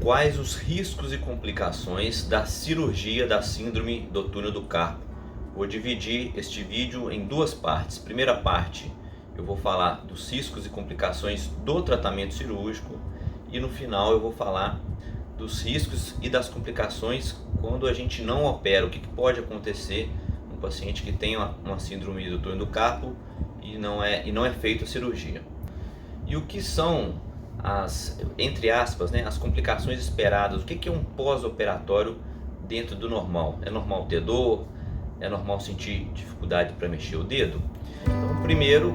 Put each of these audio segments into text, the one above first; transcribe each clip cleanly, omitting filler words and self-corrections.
Quais os riscos e complicações da cirurgia da síndrome do túnel do carpo? Vou dividir este vídeo em duas partes. Primeira parte, eu vou falar dos riscos e complicações do tratamento cirúrgico e no final eu vou falar dos riscos e das complicações quando a gente não opera. O que pode acontecer no paciente que tem uma síndrome do túnel do carpo e não é feita a cirurgia. E o que são entre aspas, as complicações esperadas? O que é um pós-operatório dentro do normal? É normal ter dor? É normal sentir dificuldade para mexer o dedo? Então, primeiro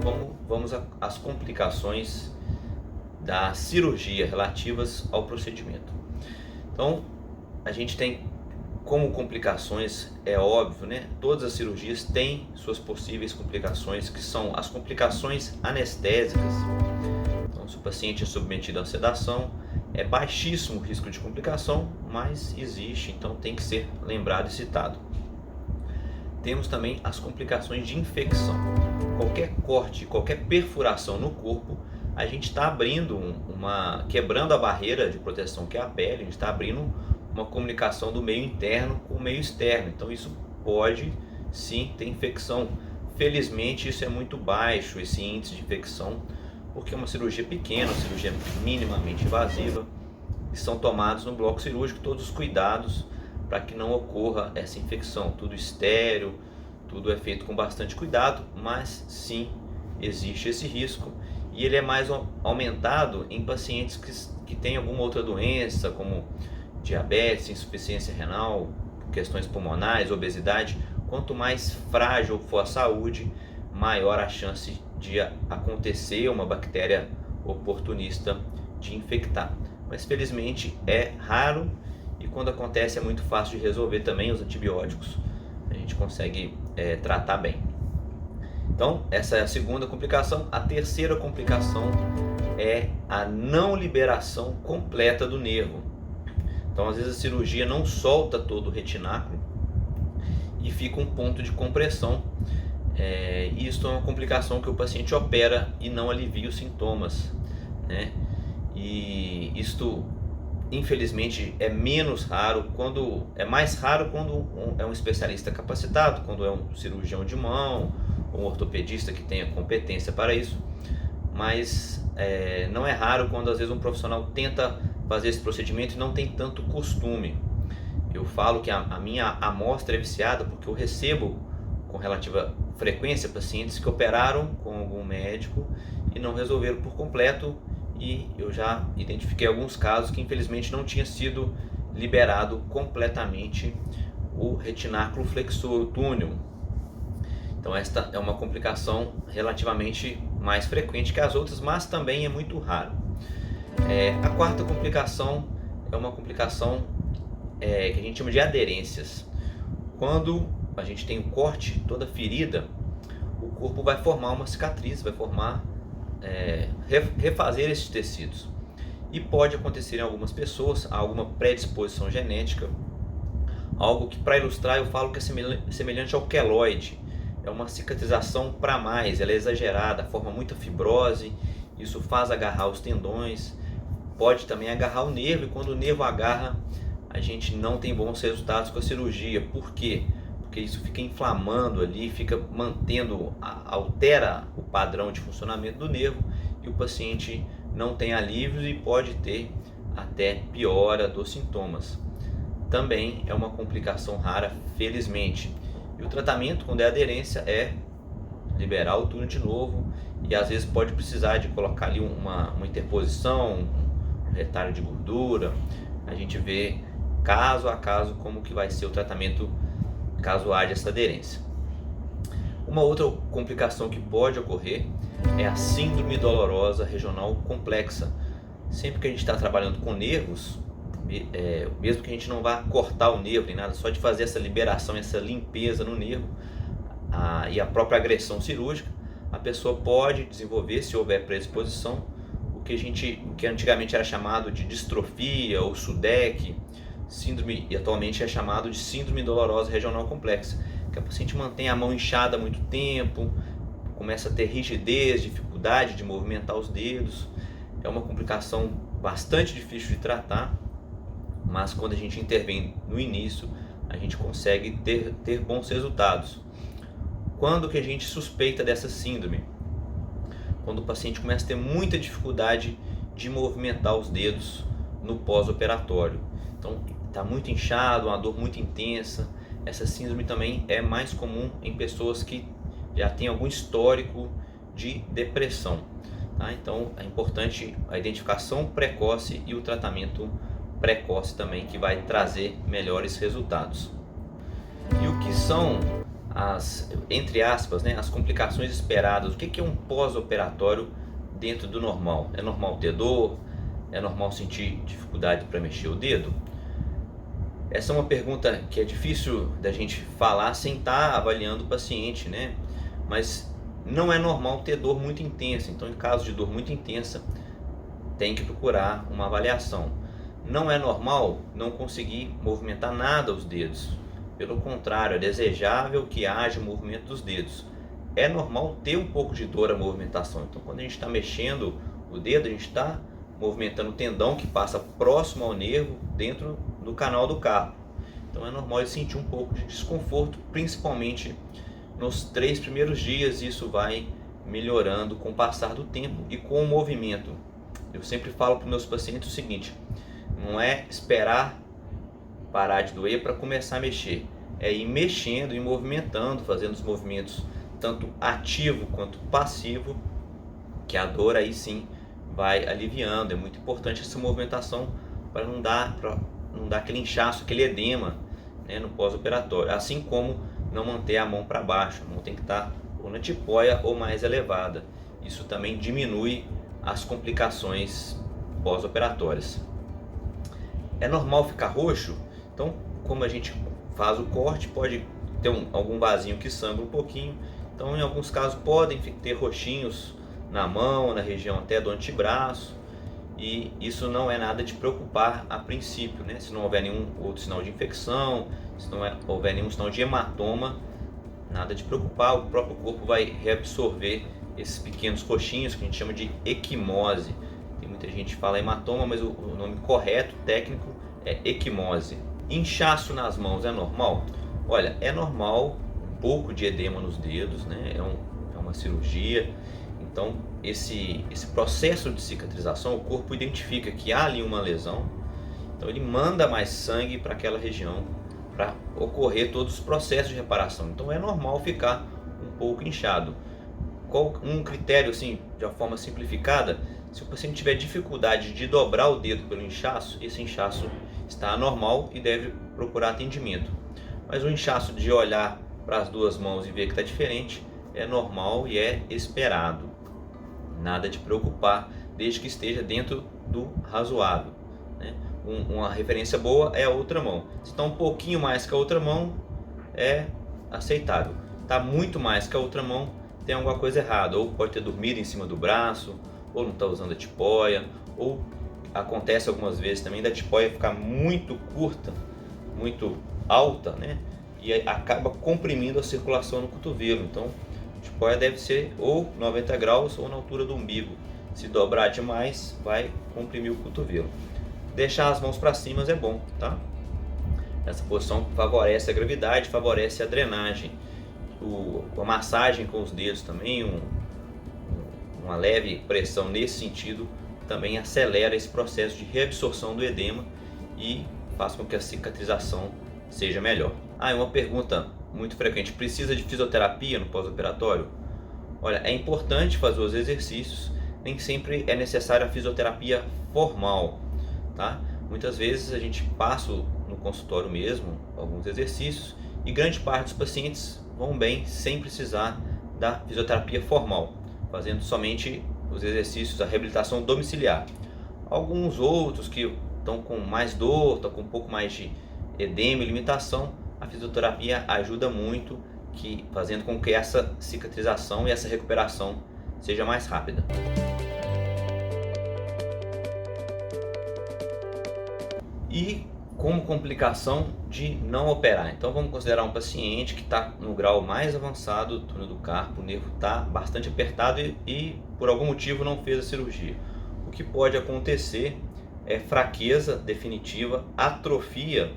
vamos às complicações da cirurgia relativas ao procedimento. Então, a gente tem como complicações, é óbvio, todas as cirurgias têm suas possíveis complicações, que são as complicações anestésicas. Então, se o paciente é submetido à sedação, é baixíssimo o risco de complicação, mas existe, então tem que ser lembrado e citado. Temos também as complicações de infecção. Qualquer corte, qualquer perfuração no corpo, a gente está abrindo quebrando a barreira de proteção que é a pele, a gente está abrindo uma comunicação do meio interno com o meio externo. Então isso pode sim ter infecção. Felizmente isso é muito baixo, esse índice de infecção, porque é uma cirurgia pequena, uma cirurgia minimamente invasiva, e são tomados no bloco cirúrgico todos os cuidados para que não ocorra essa infecção. Tudo estéril, tudo é feito com bastante cuidado, mas sim existe esse risco, e ele é mais aumentado em pacientes que têm alguma outra doença, como diabetes, insuficiência renal, questões pulmonares, obesidade. Quanto mais frágil for a saúde, maior a chance de acontecer uma bactéria oportunista de infectar. Mas felizmente é raro, e quando acontece é muito fácil de resolver também. Os antibióticos a gente consegue tratar bem. Então essa é a segunda complicação. A terceira complicação é a não liberação completa do nervo. Então às vezes a cirurgia não solta todo o retináculo e fica um ponto de compressão. Isso é uma complicação que o paciente opera e não alivia os sintomas, E isto infelizmente é menos raro, é mais raro quando é um especialista capacitado, quando é um cirurgião de mão, um ortopedista que tenha competência para isso, mas não é raro quando às vezes um profissional tenta fazer esse procedimento e não tem tanto costume. Eu falo que a minha amostra é viciada porque eu recebo com relativa frequência pacientes que operaram com algum médico e não resolveram por completo, e eu já identifiquei alguns casos que infelizmente não tinha sido liberado completamente o retináculo flexor, o túnel. Então esta é uma complicação relativamente mais frequente que as outras, mas também é muito raro. A quarta complicação é uma complicação que a gente chama de aderências. Quando a gente tem um corte, toda ferida, o corpo vai formar uma cicatriz, vai refazer esses tecidos. E pode acontecer em algumas pessoas alguma predisposição genética, algo que, para ilustrar, eu falo que é semelhante ao queloide. É uma cicatrização para mais, ela é exagerada, forma muita fibrose, isso faz agarrar os tendões, pode também agarrar o nervo, e quando o nervo agarra, a gente não tem bons resultados com a cirurgia. Por quê? Porque isso fica inflamando ali, fica altera o padrão de funcionamento do nervo, e o paciente não tem alívios e pode ter até piora dos sintomas. Também é uma complicação rara, felizmente. E o tratamento, quando é aderência, é liberar o túnel de novo, e às vezes pode precisar de colocar ali uma interposição, um retalho de gordura. A gente vê caso a caso como que vai ser o tratamento caso haja essa aderência. Uma outra complicação que pode ocorrer é a síndrome dolorosa regional complexa. Sempre que a gente está trabalhando com nervos, mesmo que a gente não vá cortar o nervo nem nada, só de fazer essa liberação, essa limpeza no nervo e a própria agressão cirúrgica, a pessoa pode desenvolver, se houver predisposição, o que antigamente era chamado de distrofia ou SUDEC, síndrome, e atualmente é chamado de síndrome dolorosa regional complexa, que a paciente mantém a mão inchada há muito tempo, começa a ter rigidez, dificuldade de movimentar os dedos. É uma complicação bastante difícil de tratar, mas quando a gente intervém no início, a gente consegue ter bons resultados. Quando que a gente suspeita dessa síndrome? Quando o paciente começa a ter muita dificuldade de movimentar os dedos no pós-operatório. Então está muito inchado, uma dor muito intensa. Essa síndrome também é mais comum em pessoas que já têm algum histórico de depressão. Tá? Então é importante a identificação precoce e o tratamento precoce também, que vai trazer melhores resultados. E o que são as, entre aspas, né, as complicações esperadas? O que é um pós-operatório dentro do normal? É normal ter dor? É normal sentir dificuldade para mexer o dedo? Essa é uma pergunta que é difícil da gente falar sem estar avaliando o paciente, né? Mas não é normal ter dor muito intensa. Então, em caso de dor muito intensa, tem que procurar uma avaliação. Não é normal não conseguir movimentar nada os dedos. Pelo contrário, é desejável que haja movimento dos dedos. É normal ter um pouco de dor a movimentação. Então, quando a gente está mexendo o dedo, a gente está movimentando o tendão que passa próximo ao nervo dentro do canal do carpo. Então é normal ele sentir um pouco de desconforto, principalmente nos 3 primeiros dias. Isso vai melhorando com o passar do tempo e com o movimento. Eu sempre falo para os meus pacientes o seguinte: não é esperar parar de doer para começar a mexer, é ir mexendo e movimentando, fazendo os movimentos tanto ativo quanto passivo, que a dor aí sim vai aliviando. É muito importante essa movimentação para não dar aquele inchaço, aquele edema, né, no pós-operatório. Assim como não manter a mão para baixo, a mão tem que estar ou na tipoia ou mais elevada. Isso também diminui as complicações pós-operatórias. É normal ficar roxo? Então, como a gente faz o corte, pode ter algum vasinho que sangra um pouquinho. Então, em alguns casos podem ter roxinhos na mão, na região até do antebraço, e isso não é nada de preocupar a princípio, né? Se não houver nenhum outro sinal de infecção, se não houver nenhum sinal de hematoma, nada de preocupar. O próprio corpo vai reabsorver esses pequenos roxinhos, que a gente chama de equimose. Tem muita gente que fala hematoma, mas o nome correto, técnico, é equimose. Inchaço nas mãos é normal? Olha, é normal um pouco de edema nos dedos, né? É uma cirurgia. Então, esse processo de cicatrização, o corpo identifica que há ali uma lesão, então ele manda mais sangue para aquela região para ocorrer todos os processos de reparação. Então é normal ficar um pouco inchado. Qual um critério, assim, de uma forma simplificada: se o paciente tiver dificuldade de dobrar o dedo pelo inchaço, esse inchaço está anormal e deve procurar atendimento. Mas o inchaço de olhar para as duas mãos e ver que está diferente é normal e é esperado. Nada de preocupar, desde que esteja dentro do razoável, né? Uma referência boa é a outra mão. Se está um pouquinho mais que a outra mão, é aceitável. Está muito mais que a outra mão, tem alguma coisa errada. Ou pode ter dormido em cima do braço, ou não está usando a tipoia, ou acontece algumas vezes também da tipoia ficar muito curta, muito alta, né? E acaba comprimindo a circulação no cotovelo. Então, a tipoia deve ser ou 90 graus ou na altura do umbigo. Se dobrar demais, vai comprimir o cotovelo. Deixar as mãos para cima é bom, tá? Essa posição favorece a gravidade, favorece a drenagem. A massagem com os dedos também, uma leve pressão nesse sentido, também acelera esse processo de reabsorção do edema e faz com que a cicatrização seja melhor. E uma pergunta muito frequente: precisa de fisioterapia no pós-operatório? Olha, é importante fazer os exercícios, nem sempre é necessária a fisioterapia formal, tá? Muitas vezes a gente passa no consultório mesmo alguns exercícios e grande parte dos pacientes vão bem sem precisar da fisioterapia formal, fazendo somente os exercícios da reabilitação domiciliar. Alguns outros que estão com mais dor, estão com um pouco mais de edema e limitação, a fisioterapia ajuda muito, fazendo com que essa cicatrização e essa recuperação seja mais rápida. E como complicação de não operar, então vamos considerar um paciente que está no grau mais avançado do túnel do carpo, o nervo está bastante apertado e por algum motivo não fez a cirurgia. O que pode acontecer é fraqueza definitiva, atrofia,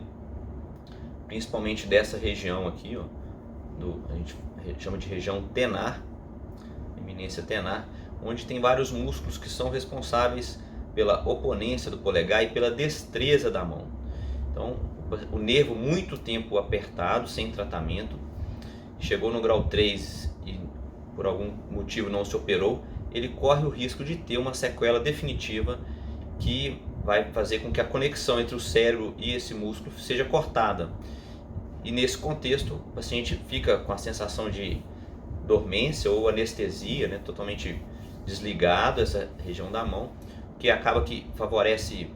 principalmente dessa região aqui, ó, a gente chama de região tenar, eminência tenar, onde tem vários músculos que são responsáveis pela oponência do polegar e pela destreza da mão. Então, o nervo muito tempo apertado, sem tratamento, chegou no grau 3 e por algum motivo não se operou, ele corre o risco de ter uma sequela definitiva que vai fazer com que a conexão entre o cérebro e esse músculo seja cortada. E nesse contexto, o paciente fica com a sensação de dormência ou anestesia, né, totalmente desligado essa região da mão, que acaba que favorece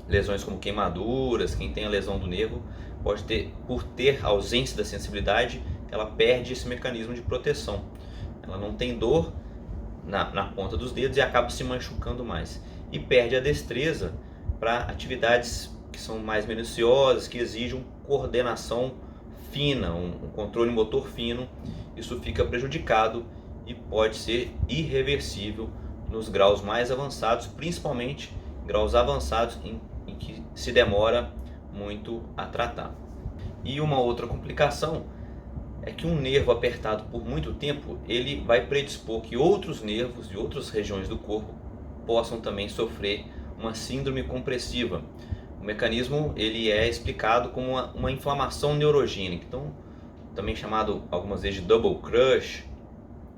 lesões como queimaduras. Quem tem a lesão do nervo pode ter, por ter ausência da sensibilidade, ela perde esse mecanismo de proteção. Ela não tem dor na ponta dos dedos e acaba se machucando mais. E perde a destreza para atividades que são mais minuciosas, que exigem coordenação fina, um controle motor fino. Isso fica prejudicado e pode ser irreversível nos graus mais avançados, principalmente graus avançados em que se demora muito a tratar. E uma outra complicação é que um nervo apertado por muito tempo, ele vai predispor que outros nervos de outras regiões do corpo possam também sofrer uma síndrome compressiva. O mecanismo ele é explicado como uma inflamação neurogênica, então também chamado algumas vezes de double crush.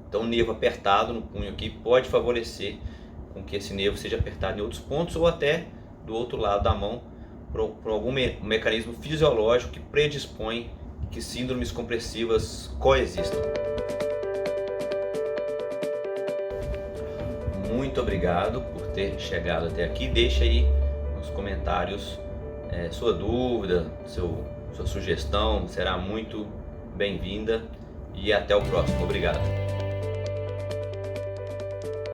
Então, o nervo apertado no punho aqui pode favorecer com que esse nervo seja apertado em outros pontos ou até do outro lado da mão por algum mecanismo fisiológico que predispõe que síndromes compressivas coexistam. Muito obrigado por ter chegado até aqui. Deixa aí nos comentários sua dúvida, sua sugestão, será muito bem-vinda e até o próximo. Obrigado.